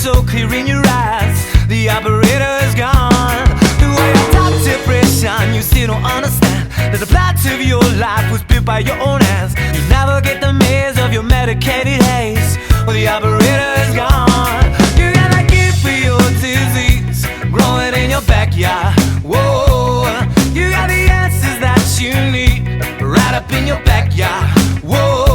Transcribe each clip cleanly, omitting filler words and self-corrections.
so clear in your eyes. The operator is gone. The way I talk depression, you still don't understand that the plot of your life was built by your own hands. You never get the maze of your medicated haze. Well, the operator is gone. You got a gift for your disease, growing in your backyard. Whoa, you got the answers that you need, right up in your backyard. Whoa.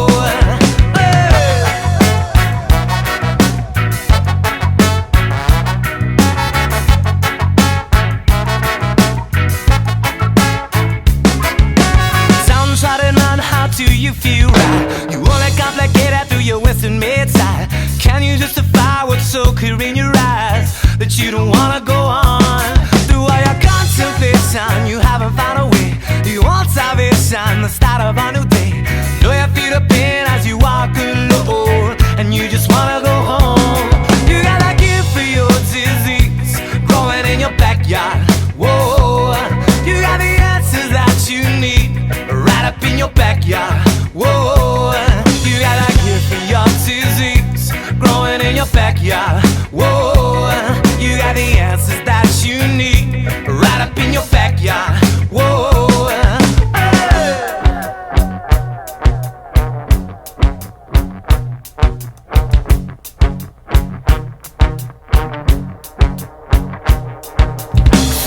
Do you feel right? You only complicate it through your Western mid-side. Can you justify what's so clear in your eyes that you don't wanna go on? Through all your contemplation, you haven't found a way. You want salvation, the start of a new day. Know you feel the pain as you walk alone, and you just wanna go home. You got a gift for your disease, growing in your backyard. Whoa, you got the answers that you need, right up in your backyard. Whoa, you got a gift for your disease, growing in your backyard. Whoa, you got the answers that you need, right up in your backyard. Whoa.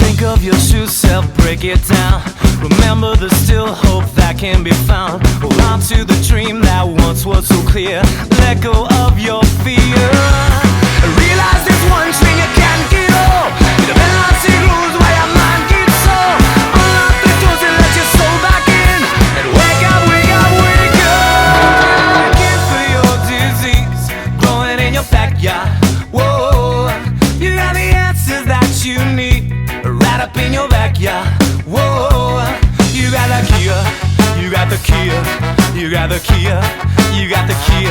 Think of your true self, break it down. Remember there's still hope that can be found. Hold on to the dream that once was so clear. Let go of your fear. Realize there's one thing you can't get off. The velocity rules where your mind keeps soul. Unlock the doors and let your soul back in. And wake up, wake up, wake up. Gift for your disease, growing in your backyard. Whoa, you got the answers that you need, right up in your backyard. Whoa, you got the key, you got the key, you got the key, you got the key.